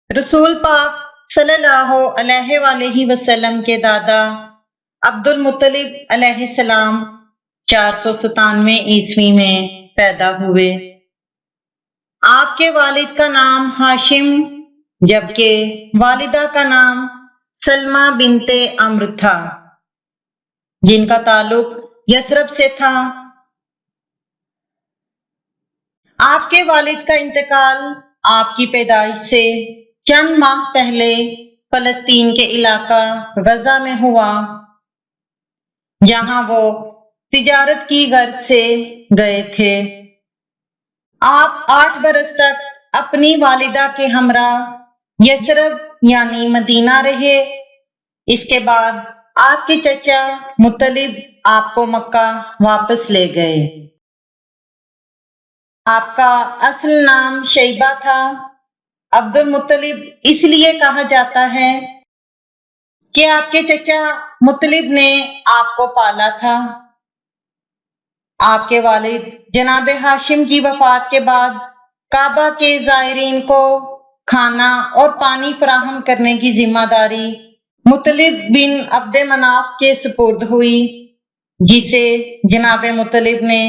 रसूल पाक सल्लल्लाहु अलैहि वसल्लम के दादा अब्दुल मुत्तलिब अलैहिस्सलाम 497 ईस्वी में पैदा हुए। आपके वालिद का नाम हाशिम जबकि वालिदा का नाम सलमा बिनते अम्र था, जिनका ताल्लुक यसरब से था। आपके वालिद का इंतकाल आपकी पैदाइश से चंद माह पहले फलस्तीन के इलाका गजा में हुआ, जहां वो तिजारत की गर्ज से गए थे। आप 8 बरस तक अपनी वालिदा के हमरा यसरब यानी मदीना रहे। इसके बाद आपके चचा मुत्तलिब आपको मक्का वापस ले गए। आपका असल नाम शैबा था। अब्दुल मुत्तलिब इसलिए कहा जाता है कि आपके चचा मुत्तलिब ने आपको पाला था। आपके वालिद जनाब हाशिम की वफात के बाद काबा के ज़ायरीन को खाना और पानी फराहम करने की जिम्मेदारी मुत्तलिब बिन अब्द मनाफ के सुपुर्द हुई, जिसे जनाब मुत्तलिब ने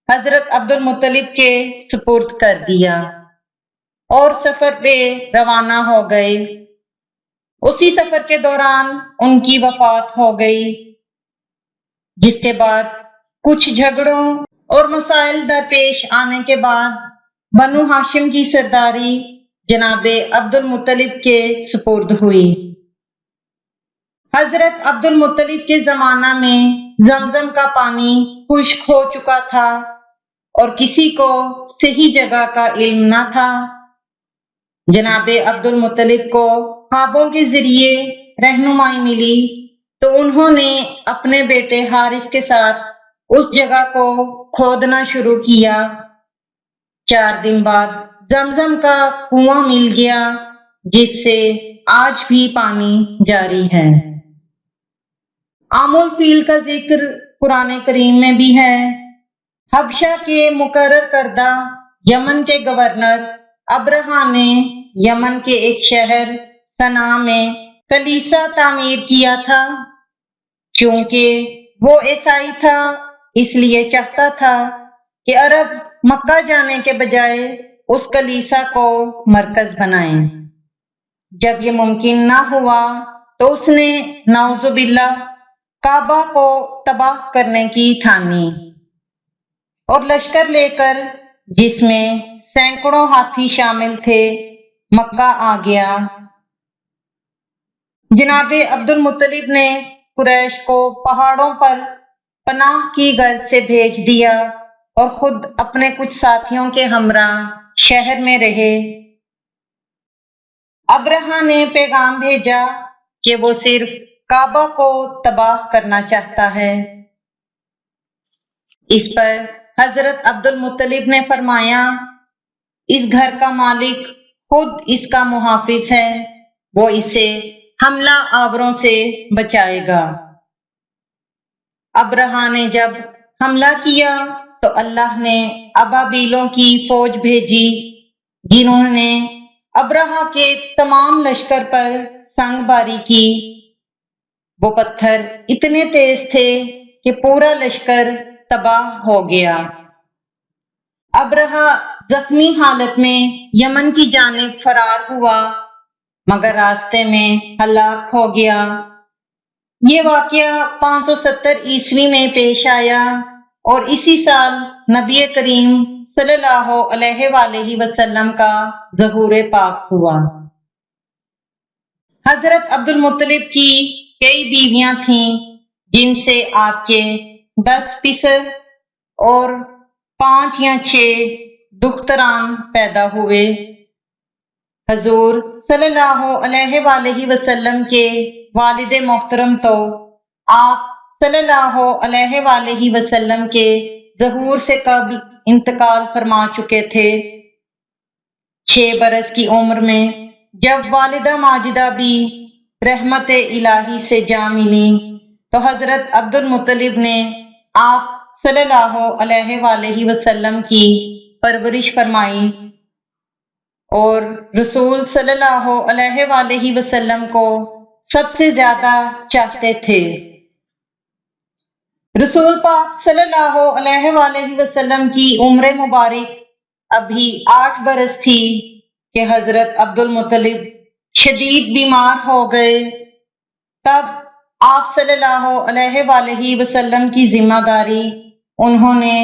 हजरत अब्दुल मुत्तलिब के सुपुर्द कर दिया और सफर पे रवाना हो गए। उसी सफर के दौरान उनकी वफात हो गई, जिसके बाद कुछ झगड़ों और मसाइल दरपेश आने के बाद बनु हाशिम की सरदारी जनाबे अब्दुल मुत्तलिब के सुपुर्द हुई। हजरत अब्दुल मुत्तलिब के जमाना में जमजम का पानी खुश्क हो चुका था और किसी को सही जगह का इल्म न था। जनाबे अब्दुल मुत्तलिब को ख्वाबों के जरिए रहनुमाई मिली, तो उन्होंने अपने बेटे हारिस के साथ उस जगह को खोदना शुरू किया। 4 दिन बाद जमजम का कुआं मिल गया, जिससे आज भी पानी जारी है। आमुल फील का जिक्र कुरान करीम में भी है। हबशा के मुकर्रर करदा यमन के गवर्नर अब्रहा ने यमन के एक शहर सना में कलीसा तामीर किया था। क्योंकि वो ईसाई था, इसलिए चाहता था कि अरब मक्का जाने के बजाय उस कलीसा को मरकज बनाएं। जब ये मुमकिन ना हुआ तो उसने नाउजुबिल्लाह काबा को तबाह करने की ठानी और लश्कर लेकर, जिसमें सैकड़ों हाथी शामिल थे, मक्का आ गया। जनाबे अब्दुल मुत्तलिब ने कुरैश को पहाड़ों पर पनाह की गर्ज से भेज दिया और खुद अपने कुछ साथियों के हमरा शहर में रहे। अब्रहा ने पैगाम भेजा कि वो सिर्फ काबा को तबाह करना चाहता है। इस पर हजरत अब्दुल मुत्तलिब ने फरमाया, इस घर का मालिक खुद इसका मुहाफिज है, वो इसे हमला आवरों से बचाएगा। अब्रहा ने जब हमला किया तो अल्लाह ने अबाबीलों की फौज भेजी, जिन्होंने अब्रहा के तमाम लश्कर पर संगबारी की। वो पत्थर इतने तेज थे कि पूरा लश्कर तबाह हो गया। अब्रहा जख्मी हालत में यमन की जानिब फरार हुआ, मगर रास्ते में हलाक हो गया। ये वाकया 570 ईस्वी में पेश आया और इसी साल नबी करीम सल्लल्लाहु अलैहि वसल्लम का ज़हूर पाक हुआ। हजरत अब्दुल मुत्तलिब की कई बीवियां थीं, जिनसे आपके 10 पिसर और 5 या 6 दुख्तरान पैदा हुए। हजूर सल्लल्लाहु अलैहि वसल्लम के वालिद मोहतरम तो आप सल्लल्लाहु अलैहि वसल्लम के ज़हूर से कब्ल इंतकाल फरमा चुके थे। 6 बरस की उम्र में जब वालिदा माजिदा भी रहमत इलाही से जा मिली, तो हजरत अब्दुल मुत्तलिब ने आप सल्लल्लाहु अलैहि वसल्लम की परवरिश फरमाई اور رسول صلی اللہ علیہ وسلم کو سب سے زیادہ چاہتے تھے۔ رسول پاک صلی اللہ علیہ وسلم کی عمر مبارک ابھی 8 برس تھی کہ حضرت عبد المطلب شدید بیمار ہو گئے۔ تب آپ صلی اللہ علیہ وسلم کی ذمہ داری انہوں نے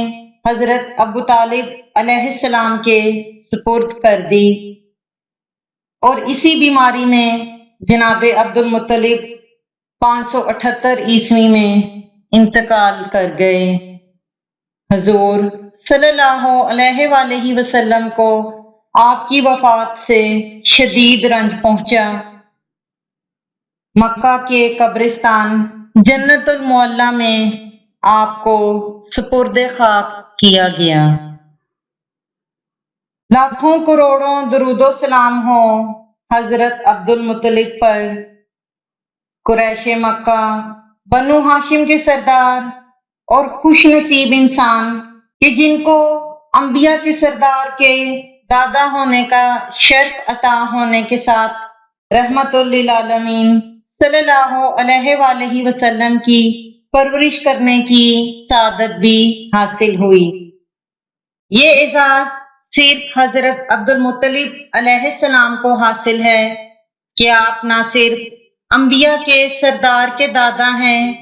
حضرت ابو طالب علیہ السلام کے سپرد کر دی، اور اسی بیماری میں جناب عبد المطلب 578 عیسوی میں انتقال کر گئے۔ حضور صلی اللہ علیہ وسلم کو آپ کی وفات سے شدید رنج پہنچا۔ مکہ کے قبرستان جنت المعلی میں آپ کو سپرد خاک کیا گیا۔ لاکھوں کروڑوں درود و سلام ہو حضرت عبد المطلب پر، قریش مکہ، بنو ہاشم کے سردار اور خوش نصیب انسان کہ جن کو انبیاء کے سردار کے دادا ہونے کا شرف عطا ہونے کے ساتھ رحمت للعالمین صلی اللہ علیہ وسلم کی پرورش کرنے کی سعادت بھی حاصل ہوئی۔ یہ اعزاز صرف حضرت عبد المطلب علیہ السلام کو حاصل ہے کہ آپ نہ صرف انبیاء کے سردار کے دادا ہیں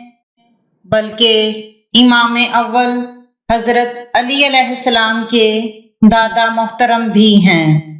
بلکہ امام اول حضرت علی علیہ السلام کے دادا محترم بھی ہیں۔